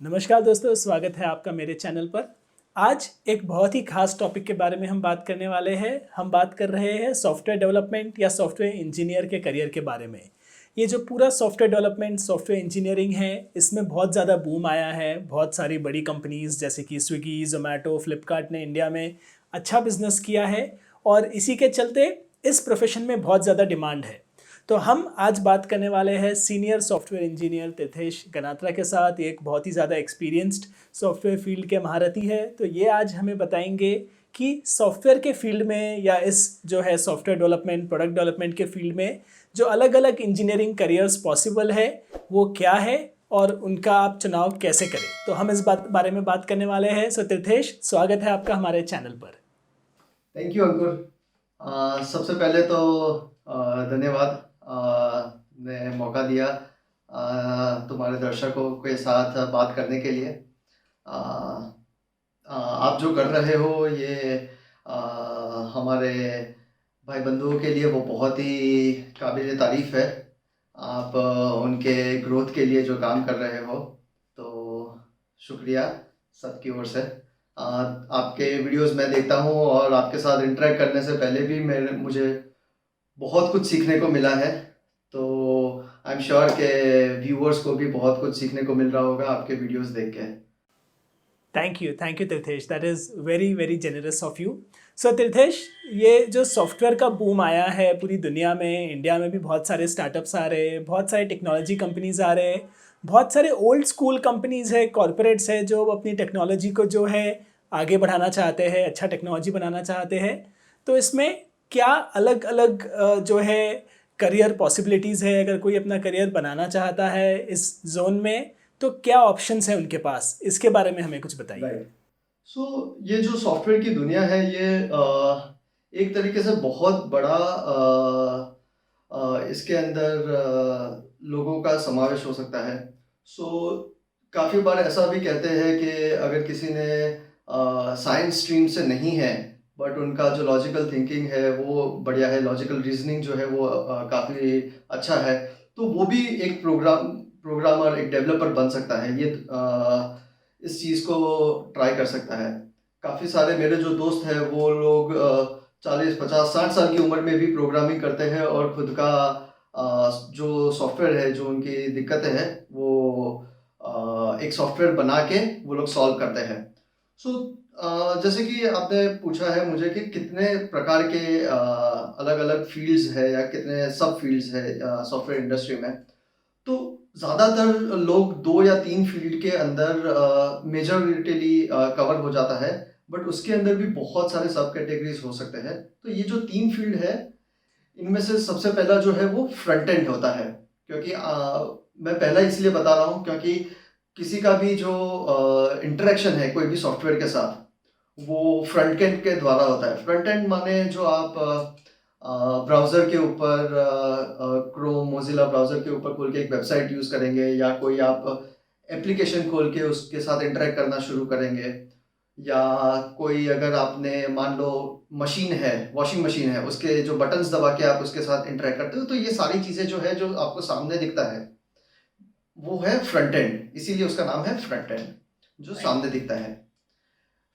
नमस्कार दोस्तों, स्वागत है आपका मेरे चैनल पर। आज एक बहुत ही खास टॉपिक के बारे में हम बात करने वाले हैं। हम बात कर रहे हैं सॉफ्टवेयर डेवलपमेंट या सॉफ्टवेयर इंजीनियर के करियर के बारे में। ये जो पूरा सॉफ्टवेयर डेवलपमेंट, सॉफ्टवेयर इंजीनियरिंग है, इसमें बहुत ज़्यादा बूम आया है। बहुत सारी बड़ी कंपनीज़ जैसे कि स्विगी, जोमेटो, फ्लिपकार्ट ने इंडिया में अच्छा बिजनेस किया है और इसी के चलते इस प्रोफेशन में बहुत ज़्यादा डिमांड है। तो हम आज बात करने वाले हैं सीनियर सॉफ्टवेयर इंजीनियर तीर्थेश गनात्रा के साथ। ये एक बहुत ही ज़्यादा एक्सपीरियंस्ड सॉफ्टवेयर फील्ड के महारथी है। तो ये आज हमें बताएंगे कि सॉफ्टवेयर के फील्ड में या इस जो है सॉफ्टवेयर डेवलपमेंट, प्रोडक्ट डेवलपमेंट के फील्ड में जो अलग अलग इंजीनियरिंग करियर्स पॉसिबल है वो क्या है और उनका आप चुनाव कैसे करें। तो हम इस बारे में बात करने वाले हैं। सो तीर्थेश, स्वागत है आपका हमारे चैनल पर। थैंक यू अंकुर। सबसे पहले तो धन्यवाद ने मौका दिया तुम्हारे दर्शकों के साथ बात करने के लिए। आप जो कर रहे हो ये हमारे भाई बंधुओं के लिए वो बहुत ही काबिल तारीफ़ है। आप उनके ग्रोथ के लिए जो काम कर रहे हो, तो शुक्रिया सबकी ओर से। आपके वीडियोस मैं देखता हूँ और आपके साथ इंटरेक्ट करने से पहले भी मुझे बहुत कुछ सीखने को मिला है। तो आई एम श्योर के व्यूअर्स को भी बहुत कुछ सीखने को मिल रहा होगा आपके वीडियोस देख के। Thank you Tirthesh, that is very very generous of you. So Tirthesh, ये जो सॉफ्टवेयर का बूम आया है पूरी दुनिया में, इंडिया में भी बहुत सारे स्टार्टअप्स आ रहे हैं, बहुत सारे टेक्नोलॉजी कंपनीज आ रहे हैं, बहुत सारे ओल्ड स्कूल कंपनीज है, कॉरपोरेट्स है जो अपनी टेक्नोलॉजी को जो है आगे बढ़ाना चाहते हैं, अच्छा टेक्नोलॉजी बनाना चाहते हैं। तो इसमें क्या अलग अलग जो है करियर पॉसिबिलिटीज़ है? अगर कोई अपना करियर बनाना चाहता है इस जोन में तो क्या ऑप्शंस हैं उनके पास? इसके बारे में हमें कुछ बताइए। राइट। सो ये जो सॉफ्टवेयर की दुनिया है ये एक तरीके से बहुत बड़ा इसके अंदर लोगों का समावेश हो सकता है। सो काफ़ी बार ऐसा भी कहते हैं कि अगर किसी ने साइंस स्ट्रीम से नहीं है बट उनका जो लॉजिकल थिंकिंग है वो बढ़िया है, लॉजिकल रीजनिंग जो है वो काफ़ी अच्छा है, तो वो भी एक प्रोग्रामर, एक डेवलपर बन सकता है। ये इस चीज़ को ट्राई कर सकता है। काफ़ी सारे मेरे जो दोस्त हैं वो लोग 40, 50, 60 साल की उम्र में भी प्रोग्रामिंग करते हैं और खुद का जो सॉफ्टवेयर है, जो उनकी दिक्कतें हैं वो एक सॉफ्टवेयर बना के वो लोग सॉल्व करते हैं। सो जैसे कि आपने पूछा है मुझे कि कितने प्रकार के अलग अलग फील्ड्स है या कितने सब फील्ड्स है सॉफ्टवेयर इंडस्ट्री में, तो ज़्यादातर लोग 2 या 3 फील्ड के अंदर मेजॉरिटीली कवर हो जाता है, बट उसके अंदर भी बहुत सारे सब कैटेगरीज हो सकते हैं। तो ये जो 3 फील्ड है, इनमें से सबसे पहला जो है वो फ्रंट एंड होता है। क्योंकि मैं पहला इसलिए बता रहा हूँ क्योंकि किसी का भी जो इंटरेक्शन है कोई भी सॉफ्टवेयर के साथ, वो फ्रंट एंड के द्वारा होता है। फ्रंट एंड माने जो आप ब्राउज़र के ऊपर क्रोम, मोज़िला ब्राउज़र के ऊपर खोल के एक वेबसाइट यूज़ करेंगे, या कोई आप एप्लीकेशन खोल के उसके साथ इंटरेक्ट करना शुरू करेंगे, या कोई अगर आपने मान लो मशीन है, वॉशिंग मशीन है, उसके जो बटन्स दबा के आप उसके साथ इंटरेक्ट करते हो, तो ये सारी चीज़ें जो है जो आपको सामने दिखता है वो है फ्रंट एंड, इसीलिए उसका नाम है फ्रंट एंड, जो सामने दिखता है।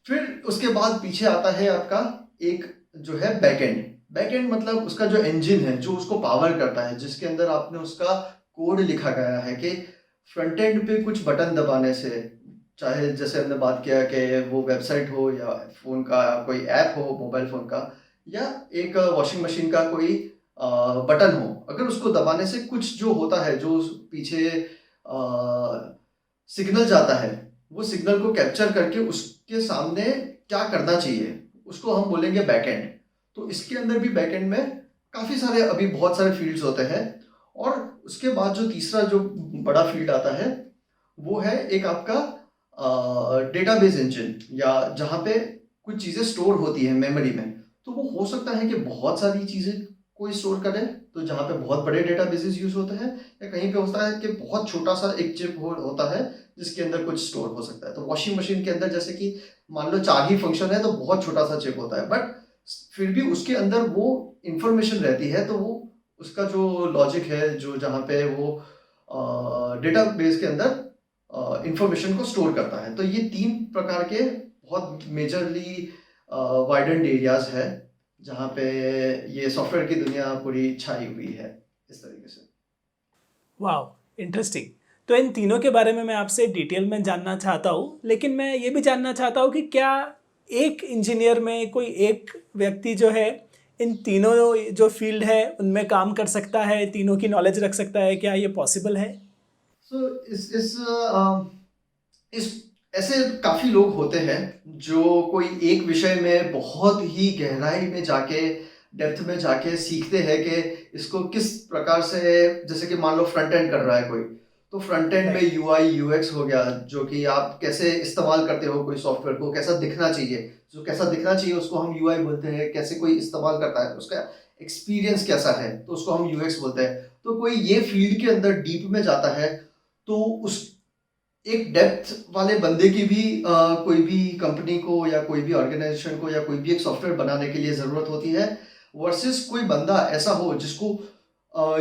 फिर उसके बाद पीछे आता है आपका एक जो है बैक एंड। बैक एंड मतलब उसका जो इंजन है, जो उसको पावर करता है, जिसके अंदर आपने उसका कोड लिखा गया है कि फ्रंट एंड पे कुछ बटन दबाने से, चाहे जैसे हमने बात किया कि वो वेबसाइट हो या फ़ोन का कोई ऐप हो, मोबाइल फ़ोन का, या एक वॉशिंग मशीन का कोई बटन हो, अगर उसको दबाने से कुछ जो होता है, जो पीछे सिग्नल जाता है, वो सिग्नल को कैप्चर करके उसके सामने क्या करना चाहिए, उसको हम बोलेंगे बैक एंड। तो इसके अंदर भी बैक एंड में काफ़ी सारे, अभी बहुत सारे फील्ड्स होते हैं। और उसके बाद जो तीसरा जो बड़ा फील्ड आता है वो है एक आपका डेटाबेस इंजन, या जहाँ पे कुछ चीज़ें स्टोर होती है मेमोरी में। तो वो हो सकता है कि बहुत सारी चीज़ें कोई स्टोर करे, तो जहाँ पे बहुत बड़े डेटाबेसेस यूज़ होते हैं, या कहीं पे होता है कि बहुत छोटा सा एक चिप होता है जिसके अंदर कुछ स्टोर हो सकता है। तो वॉशिंग मशीन के अंदर जैसे कि मान लो 4 ही फंक्शन है, तो बहुत छोटा सा चिप होता है, बट फिर भी उसके अंदर वो इंफॉर्मेशन रहती है। तो वो उसका जो लॉजिक है, जो जहाँ पे वो डेटाबेस के अंदर इंफॉर्मेशन को स्टोर करता है। तो ये 3 प्रकार के बहुत मेजरली वाइडेंड एरियाज है जहाँ पे ये सॉफ्टवेयर की दुनिया पूरी छाई हुई है इस तरीके से। वाह, इंटरेस्टिंग। तो इन तीनों के बारे में मैं आपसे डिटेल में जानना चाहता हूँ, लेकिन मैं ये भी जानना चाहता हूँ कि क्या एक इंजीनियर में कोई एक व्यक्ति जो है इन तीनों जो फील्ड है उनमें काम कर सकता है, तीनों की नॉलेज रख सकता है, क्या ये पॉसिबल है? सो इस ऐसे काफ़ी लोग होते हैं जो कोई एक विषय में बहुत ही गहराई में जाके डेप्थ में जाके सीखते हैं कि इसको किस प्रकार से, जैसे कि मान लो फ्रंट एंड कर रहा है कोई, तो फ्रंट एंड में यूआई यूएक्स हो गया, जो कि आप कैसे इस्तेमाल करते हो कोई सॉफ्टवेयर को, कैसा दिखना चाहिए, जो कैसा दिखना चाहिए उसको हम यूआई बोलते हैं, कैसे कोई इस्तेमाल करता है उसका एक्सपीरियंस कैसा है तो उसको हम यूएक्स बोलते हैं। तो कोई ये फील्ड के अंदर डीप में जाता है तो उस एक डेप्थ वाले बंदे की भी कोई भी कंपनी को या कोई भी ऑर्गेनाइजेशन को या कोई भी एक सॉफ्टवेयर बनाने के लिए ज़रूरत होती है, वर्सेस कोई बंदा ऐसा हो जिसको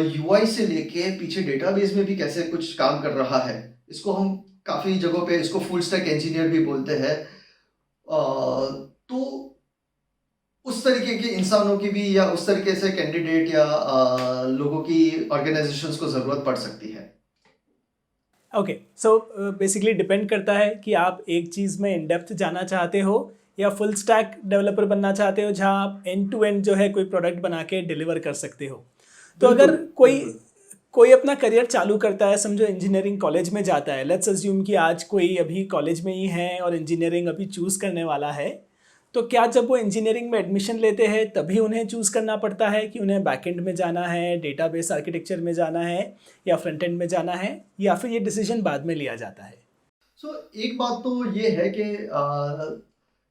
यूआई से लेके पीछे डेटाबेस में भी कैसे कुछ काम कर रहा है। इसको हम काफ़ी जगहों पे इसको फुल स्टैक इंजीनियर भी बोलते हैं। तो उस तरीके के इंसानों की भी या उस तरीके से कैंडिडेट या लोगों की ऑर्गेनाइजेशंस को ज़रूरत पड़ सकती है। ओके, सो बेसिकली डिपेंड करता है कि आप एक चीज़ में इन डेप्थ जाना चाहते हो या फुल स्टैक डेवलपर बनना चाहते हो जहाँ आप एंड टू एंड जो है कोई प्रोडक्ट बना के डिलीवर कर सकते हो। तो अगर कोई अपना करियर चालू करता है, समझो इंजीनियरिंग कॉलेज में जाता है, लेट्स अज्यूम कि आज कोई अभी कॉलेज में ही है और इंजीनियरिंग अभी चूज़ करने वाला है, तो क्या जब वो इंजीनियरिंग में एडमिशन लेते हैं तभी उन्हें चूज़ करना पड़ता है कि उन्हें बैकएंड में जाना है, डेटाबेस आर्किटेक्चर में जाना है या फ्रंट एंड में जाना है, या फिर ये डिसीजन बाद में लिया जाता है? एक बात तो ये है कि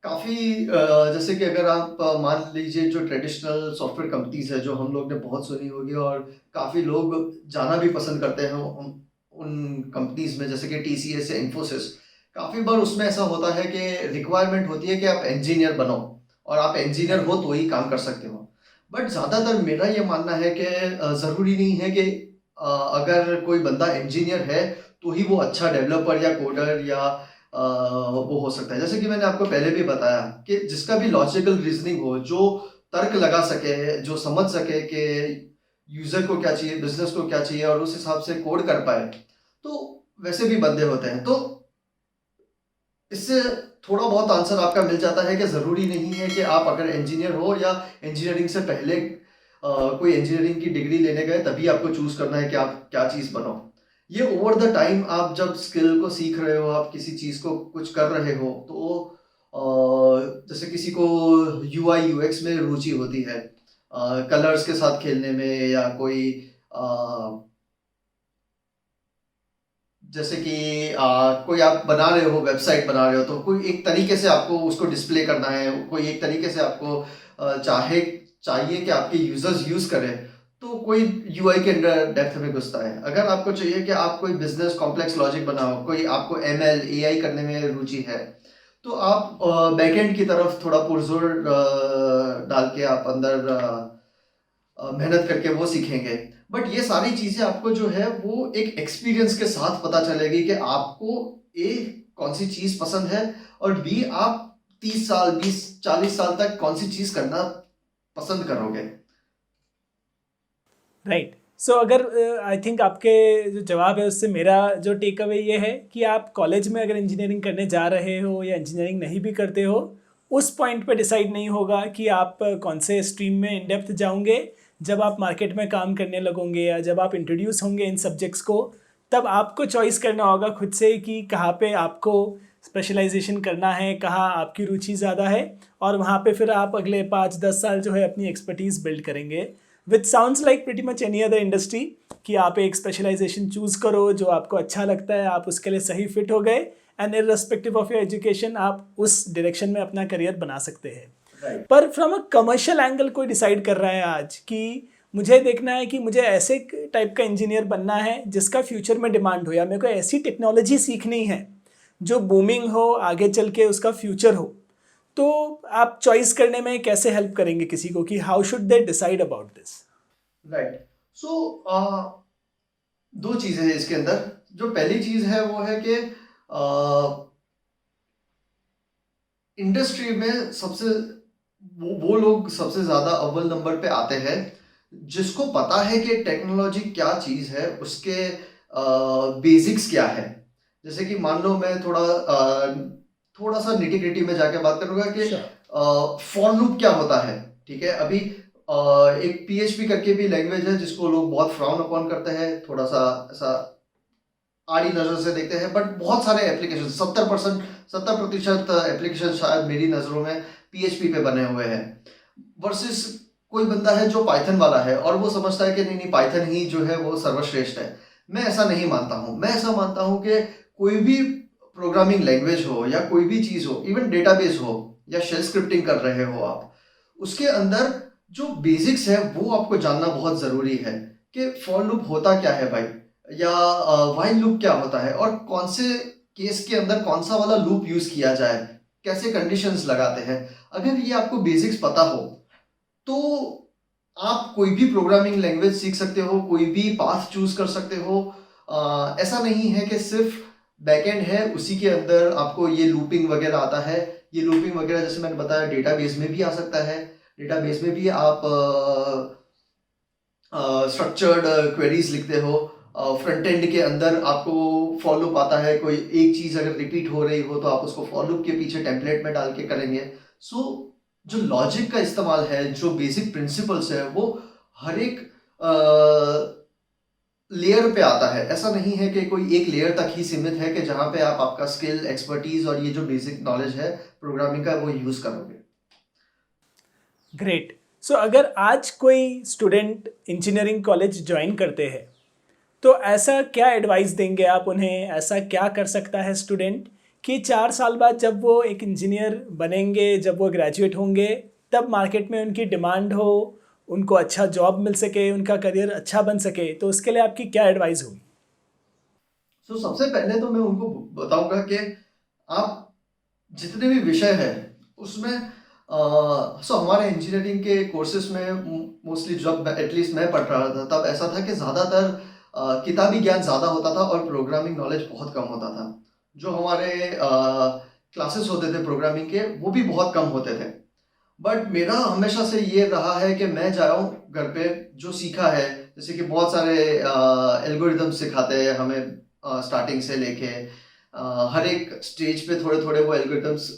काफ़ी जैसे कि अगर आप मान लीजिए जो ट्रेडिशनल सॉफ्टवेयर कंपनीज है जो हम लोग ने बहुत सुनी होगी और काफ़ी लोग जाना भी पसंद करते हैं उन कंपनीज में, जैसे कि टीसीएस या इन्फोसिस, काफ़ी बार उसमें ऐसा होता है कि रिक्वायरमेंट होती है कि आप इंजीनियर बनो और आप इंजीनियर हो तो ही काम कर सकते हो। बट ज़्यादातर मेरा ये मानना है कि ज़रूरी नहीं है कि अगर कोई बंदा इंजीनियर है तो ही वो अच्छा डेवलपर या कोडर या वो हो सकता है। जैसे कि मैंने आपको पहले भी बताया कि जिसका भी लॉजिकल रीजनिंग हो, जो तर्क लगा सके, जो समझ सके कि यूजर को क्या चाहिए, बिजनेस को क्या चाहिए और उस हिसाब से कोड कर पाए, तो वैसे भी बंदे होते हैं। तो इससे थोड़ा बहुत आंसर आपका मिल जाता है कि ज़रूरी नहीं है कि आप अगर इंजीनियर हो या इंजीनियरिंग से पहले कोई इंजीनियरिंग की डिग्री लेने गए तभी आपको चूज़ करना है कि आप क्या चीज़ बनो। ये ओवर द टाइम आप जब स्किल को सीख रहे हो, आप किसी चीज़ को कुछ कर रहे हो, तो जैसे किसी को यूआई यूएक्स में रुचि होती है, कलर्स के साथ खेलने में, या कोई जैसे कि कोई आप बना रहे हो, वेबसाइट बना रहे हो, तो कोई एक तरीके से आपको उसको डिस्प्ले करना है, कोई एक तरीके से आपको चाहिए कि आपके यूजर्स यूज़ करें, तो कोई यूआई के अंदर डेप्थ में घुसता है। अगर आपको चाहिए कि आप कोई बिजनेस कॉम्प्लेक्स लॉजिक बनाओ, कोई आपको एमएल एआई करने में रुचि है, तो आप बैकएंड की तरफ थोड़ा पुरजोर डाल के आप अंदर मेहनत करके वो सीखेंगे। बट ये सारी चीज़ें आपको जो है वो एक एक्सपीरियंस के साथ पता चलेगी कि आपको ए कौन सी चीज़ पसंद है और बी आप 30 साल 20-40 साल तक कौन सी चीज़ करना पसंद करोगे। राइट। सो अगर आई थिंक आपके जो जवाब है उससे मेरा जो टेक अवे ये है कि आप कॉलेज में अगर इंजीनियरिंग करने जा रहे हो या इंजीनियरिंग नहीं भी करते हो, उस पॉइंट पे डिसाइड नहीं होगा कि आप कौन से स्ट्रीम में इन डेप्थ जाओगे। जब आप मार्केट में काम करने लगोगे या जब आप इंट्रोड्यूस होंगे इन सब्जेक्ट्स को, तब आपको चॉइस करना होगा खुद से कि कहाँ पे आपको स्पेशलाइजेशन करना है, कहाँ आपकी रुचि ज़्यादा है, और वहाँ पे फिर आप अगले 5-10 साल जो है अपनी एक्सपर्टीज़ बिल्ड करेंगे। Which sounds like pretty much any other industry, कि आप एक स्पेशलाइजेशन चूज़ करो जो आपको अच्छा लगता है, आप उसके लिए सही फिट हो गए, and irrespective of your education आप उस डायरेक्शन में अपना करियर बना सकते हैं। पर फ्रॉम अ कमर्शियल एंगल कोई डिसाइड कर रहा है आज कि मुझे देखना है कि मुझे ऐसे टाइप का इंजीनियर बनना है जिसका फ्यूचर में डिमांड हो, या मेरे को ऐसी टेक्नोलॉजी सीखनी है जो बूमिंग हो, आगे चल के उसका फ्यूचर हो, तो आप चॉइस करने में कैसे हेल्प करेंगे किसी को कि how should they decide about this? Right. So दो चीज़ें हैं इसके अंदर। जो पहली चीज़ है वो है कि इंडस्ट्री में वो लोग सबसे ज़्यादा अव्वल नंबर पे आते हैं जिसको पता है कि टेक्नोलॉजी क्या चीज़ है, उसके बेसिक्स क्या है। जैसे कि मान लो मैं थोड़ा सा निटी ग्रिटी में जाके बात करूंगा कि फॉर लूप क्या होता है। ठीक है, अभी एक पीएचपी करके भी लैंग्वेज है जिसको लोग बहुत फ्राउन अपॉन करते हैं, थोड़ा सा ऐसा आड़ी नजर से देखते हैं, बट बहुत सारे एप्लीकेशन 70% एप्लीकेशन शायद मेरी नज़रों में पीएचपी पे बने हुए हैं, वर्सेस कोई बंदा है जो पाइथन वाला है और वो समझता है कि नहीं नहीं पाइथन ही जो है वो सर्वश्रेष्ठ है। मैं ऐसा नहीं मानता हूँ। मैं ऐसा मानता हूँ कि कोई भी प्रोग्रामिंग लैंग्वेज हो या कोई भी चीज़ हो, इवन डेटाबेस हो या शेल स्क्रिप्टिंग कर रहे हो आप, उसके अंदर जो बेसिक्स है वो आपको जानना बहुत ज़रूरी है कि फॉर लूप होता क्या है भाई, या व्हाइल लूप क्या होता है, और कौन से केस के अंदर कौन सा वाला लूप यूज़ किया जाए, कैसे कंडीशंस लगाते हैं। अगर ये आपको बेसिक्स पता हो तो आप कोई भी प्रोग्रामिंग लैंग्वेज सीख सकते हो, कोई भी पाथ चूज कर सकते हो। ऐसा नहीं है कि सिर्फ बैकएंड है उसी के अंदर आपको ये लूपिंग वगैरह आता है। ये लूपिंग वगैरह जैसे मैंने बताया डेटाबेस में भी आ सकता है। डेटाबेस में भी आप स्ट्रक्चर्ड क्वेरीज लिखते हो। फ्रंट एंड के अंदर आपको फॉर लूप आता है, कोई एक चीज़ अगर रिपीट हो रही हो तो आप उसको फॉर लूप के पीछे टेम्पलेट में डाल के करेंगे। सो जो लॉजिक का इस्तेमाल है, जो बेसिक प्रिंसिपल्स है, वो हर एक लेयर पे आता है। ऐसा नहीं है कि कोई एक लेयर तक ही सीमित है कि जहां पे आप आपका स्किल, एक्सपर्टीज और ये जो बेसिक नॉलेज है प्रोग्रामिंग का वो यूज करोगे। ग्रेट। सो अगर आज कोई स्टूडेंट इंजीनियरिंग कॉलेज ज्वाइन करते हैं तो ऐसा क्या एडवाइस देंगे आप उन्हें, ऐसा क्या कर सकता है स्टूडेंट कि 4 साल बाद जब वो एक इंजीनियर बनेंगे, जब वो ग्रेजुएट होंगे, तब मार्केट में उनकी डिमांड हो, उनको अच्छा जॉब मिल सके, उनका करियर अच्छा बन सके, तो उसके लिए आपकी क्या एडवाइस होगी? सबसे पहले तो मैं उनको बताऊंगा कि आप जितने भी विषय है उसमें हमारे इंजीनियरिंग के कोर्सेज में मोस्टली जब एटलीस्ट मैं पढ़ रहा था तब ऐसा था कि ज़्यादातर किताबी ज्ञान ज़्यादा होता था और प्रोग्रामिंग नॉलेज बहुत कम होता था। जो हमारे क्लासेस होते थे प्रोग्रामिंग के वो भी बहुत कम होते थे। बट मेरा हमेशा से ये रहा है कि मैं जा रहा हूँ घर पे जो सीखा है, जैसे कि बहुत सारे एल्गोरिदम सिखाते हैं हमें स्टार्टिंग से लेके हर एक स्टेज पे थोड़े थोड़े वो एल्गोरिदम्स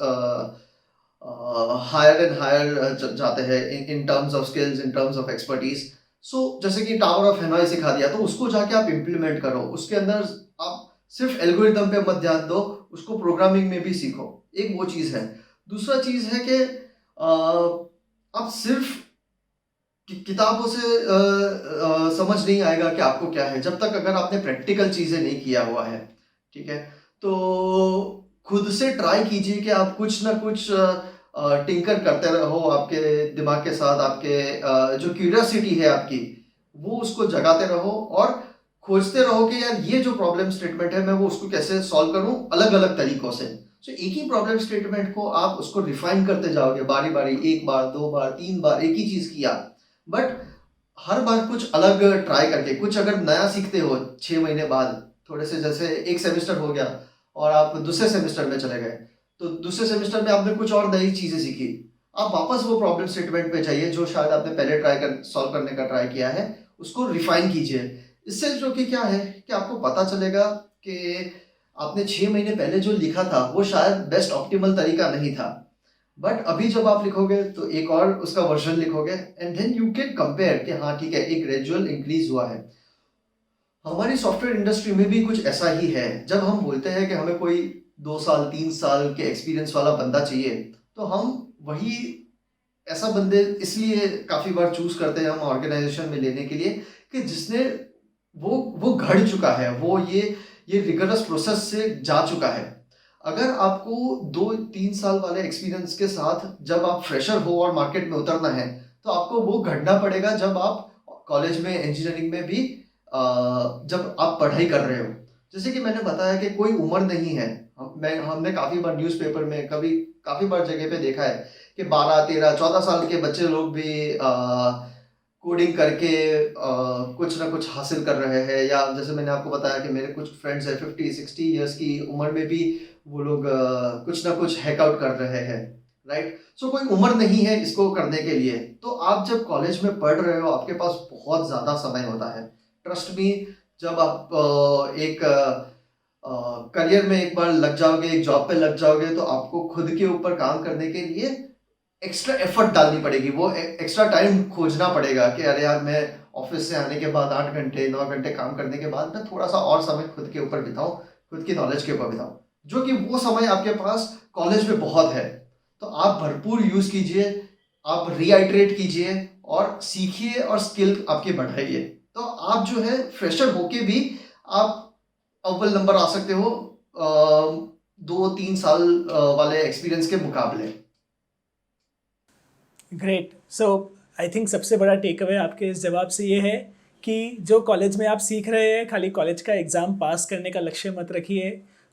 हायर एंड हायर जाते हैं in terms of skills, in terms of expertise. So जैसे कि टावर ऑफ हेनॉय सिखा दिया तो उसको जाके आप इम्प्लीमेंट करो। उसके अंदर आप सिर्फ एल्गोरिदम पे मत ध्यान दो, उसको प्रोग्रामिंग में भी सीखो। एक वो चीज़ है। दूसरा चीज़ है कि आप सिर्फ किताबों से समझ नहीं आएगा कि आपको क्या है जब तक अगर आपने प्रैक्टिकल चीज़ें नहीं किया हुआ है। ठीक है, तो खुद से ट्राई कीजिए कि आप कुछ ना कुछ टिंकर करते रहो आपके दिमाग के साथ। आपके जो क्यूरियोसिटी है आपकी वो उसको जगाते रहो और खोजते रहो कि यार ये जो प्रॉब्लम स्टेटमेंट है मैं वो उसको कैसे सॉल्व करूं अलग अलग तरीकों से। एक ही प्रॉब्लम स्टेटमेंट को आप उसको रिफाइन करते जाओगे बारी बारी, एक बार, दो बार, तीन बार एक ही चीज़ किया, बट हर बार कुछ अलग ट्राई करके कुछ अगर नया सीखते हो 6 महीने बाद, थोड़े से जैसे एक सेमेस्टर हो गया और आप दूसरे सेमेस्टर में चले गए तो दूसरे सेमेस्टर में आपने कुछ और नई चीज़ें सीखी, आप वापस वो प्रॉब्लम स्टेटमेंट पे जाइए जो शायद आपने पहले सॉल्व करने का ट्राई किया है, उसको रिफाइन कीजिए। इससे जो कि क्या है कि आपको पता चलेगा कि आपने 6 महीने पहले जो लिखा था वो शायद बेस्ट ऑप्टिमल तरीका नहीं था, बट अभी जब आप लिखोगे तो एक और उसका वर्जन लिखोगे and then you can compare कि हाँ ठीक है एक ग्रेजुअल इंक्रीज हुआ है। हमारी सॉफ्टवेयर इंडस्ट्री में भी कुछ ऐसा ही है। जब हम बोलते हैं कि हमें कोई 2 साल 3 साल के एक्सपीरियंस वाला बंदा चाहिए तो हम वही ऐसा बंदे इसलिए काफ़ी बार चूज करते हैं हम ऑर्गेनाइजेशन में लेने के लिए कि जिसने वो घड़ चुका है, वो ये रिगरस प्रोसेस से जा चुका है। अगर आपको 2-3 साल वाले एक्सपीरियंस के साथ जब आप फ्रेशर हो और मार्केट में उतरना है तो आपको वो घड़ना पड़ेगा जब आप कॉलेज में इंजीनियरिंग में भी जब आप पढ़ाई कर रहे हो। जैसे कि मैंने बताया कि कोई उम्र नहीं है। हमने काफ़ी बार न्यूज़पेपर में काफ़ी बार जगह पे देखा है कि 12, 13, 14 साल के बच्चे लोग भी कोडिंग करके कुछ ना कुछ हासिल कर रहे हैं, या जैसे मैंने आपको बताया कि मेरे कुछ फ्रेंड्स हैं 50-60 ईयर्स की उम्र में भी वो लोग कुछ ना कुछ हैकआउट कर रहे हैं, राइट? सो कोई उम्र नहीं है इसको करने के लिए। तो आप जब कॉलेज में पढ़ रहे हो आपके पास बहुत ज़्यादा समय होता है। ट्रस्ट मी, जब आप एक करियर में एक बार लग जाओगे, एक जॉब पे लग जाओगे, तो आपको खुद के ऊपर काम करने के लिए एक्स्ट्रा एफर्ट डालनी पड़ेगी, वो एक्स्ट्रा टाइम खोजना पड़ेगा कि अरे यार, मैं ऑफिस से आने के बाद 8 घंटे 9 घंटे काम करने के बाद मैं थोड़ा सा और समय खुद के ऊपर बिताऊं, खुद की नॉलेज के ऊपर बिताऊं, जो कि वो समय आपके पास कॉलेज में बहुत है। तो आप भरपूर यूज़ कीजिए, आप रीआइट्रेट कीजिए और सीखिए और स्किल आपकी बढ़ाइए। तो आप जो है फ्रेशर होके भी आप अव्वल नंबर आ सकते हो 2-3 साल वाले एक्सपीरियंस के मुकाबले। ग्रेट। सो आई थिंक सबसे बड़ा टेक अवे आपके इस जवाब से ये है कि जो कॉलेज में आप सीख रहे हैं, खाली कॉलेज का एग्ज़ाम पास करने का लक्ष्य मत रखिए।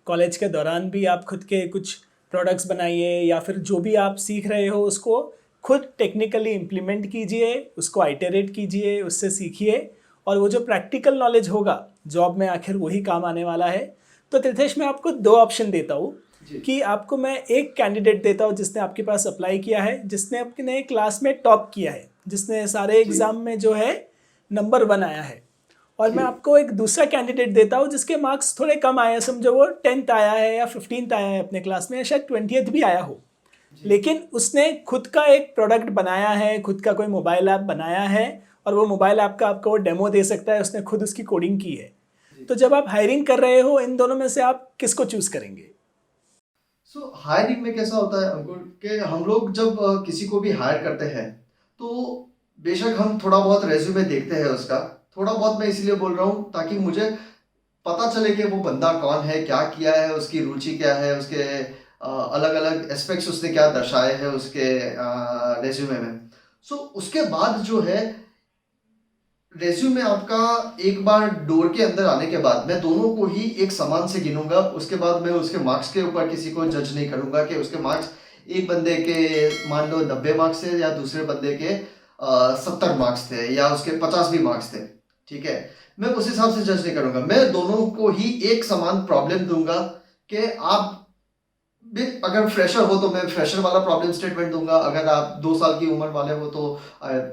कॉलेज के दौरान भी आप खुद के कुछ प्रोडक्ट्स बनाइए, या फिर जो भी आप सीख रहे हो उसको खुद टेक्निकली इम्प्लीमेंट कीजिए, उसको आइटरेट कीजिए, उससे सीखिए, और वो जो प्रैक्टिकल नॉलेज होगा जॉब में आखिर वही काम आने वाला है। तो तीर्थेश, मैं आपको 2 ऑप्शन देता हूँ कि आपको मैं एक कैंडिडेट देता हूँ जिसने आपके पास अप्लाई किया है, जिसने अपने क्लास में टॉप किया है, जिसने सारे एग्ज़ाम में जो है नंबर 1 आया है, और मैं आपको एक दूसरा कैंडिडेट देता हूँ जिसके मार्क्स थोड़े कम आए हैं, समझो वो 10th आया है या 15th आया है अपने क्लास में, या शायद 20th भी आया हो, लेकिन उसने खुद का एक प्रोडक्ट बनाया है, खुद का कोई मोबाइल ऐप बनाया है, और वो मोबाइल ऐप का आपको वो डेमो दे सकता है, उसने खुद उसकी कोडिंग की है। तो जब आप हायरिंग कर रहे हो, इन दोनों में से आप किसको चूज़ करेंगे? सो हायरिंग में कैसा होता है अंकुर, कि हम लोग जब किसी को भी हायर करते हैं, तो बेशक हम थोड़ा बहुत रेज्यूमे देखते हैं उसका। थोड़ा बहुत मैं इसलिए बोल रहा हूँ ताकि मुझे पता चले कि वो बंदा कौन है, क्या किया है, उसकी रुचि क्या है, उसके अलग अलग एस्पेक्ट्स उसने क्या दर्शाए हैं उसके रेज्यूमे में। सो उसके बाद जो है, रेज्यूमे आपका एक बार डोर के अंदर आने के बाद मैं दोनों को ही एक समान से गिनूंगा। उसके बाद मैं उसके मार्क्स के ऊपर किसी को जज नहीं करूंगा कि उसके मार्क्स एक बंदे के मान लो 90 मार्क्स थे, या दूसरे बंदे के 70 मार्क्स थे, या उसके 50 भी मार्क्स थे, ठीक है? मैं उस हिसाब से जज नहीं करूंगा। मैं दोनों को ही एक समान प्रॉब्लम दूंगा कि आप अगर फ्रेशर हो तो मैं फ्रेशर वाला प्रॉब्लम स्टेटमेंट दूंगा, अगर आप 2 साल की उम्र वाले हो तो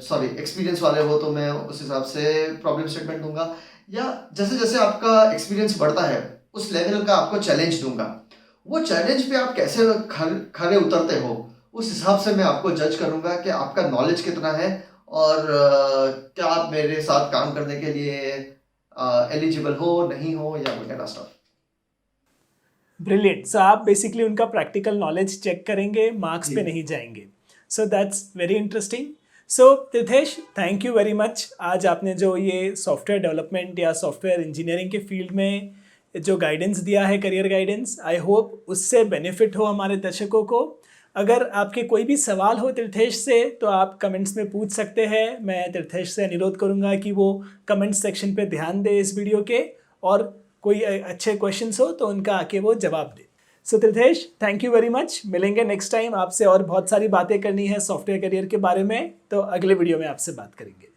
सॉरी एक्सपीरियंस वाले हो तो मैं उस हिसाब से प्रॉब्लम स्टेटमेंट दूंगा, या जैसे जैसे आपका एक्सपीरियंस बढ़ता है उस लेवल का आपको चैलेंज दूंगा। वो चैलेंज पे आप कैसे खरे उतरते हो, उस हिसाब से मैं आपको जज करूंगा कि आपका नॉलेज कितना है, और क्या आप मेरे साथ काम करने के लिए एलिजिबल हो, नहीं हो, या वगैरह स्टफ। ब्रिलियंट। सो आप बेसिकली उनका प्रैक्टिकल नॉलेज चेक करेंगे, मार्क्स पे नहीं जाएंगे। So that's very interesting. So Tirthesh, thank you very much. आज आपने जो ये सॉफ्टवेयर डेवलपमेंट या सॉफ्टवेयर इंजीनियरिंग के फील्ड में जो गाइडेंस दिया है, करियर गाइडेंस, आई होप उससे बेनिफिट हो हमारे दर्शकों को। अगर आपके कोई भी सवाल हो तीर्थेश से तो आप कमेंट्स में पूछ सकते हैं। मैं तीर्थेश से अनुरोध करूंगा कि वो कमेंट सेक्शन पे ध्यान दे इस वीडियो के, और कोई अच्छे क्वेश्चंस हो तो उनका आके वो जवाब दे। सो Tirthesh, thank you very much. मिलेंगे नेक्स्ट टाइम। आपसे और बहुत सारी बातें करनी है सॉफ्टवेयर करियर के बारे में, तो अगले वीडियो में आपसे बात करेंगे।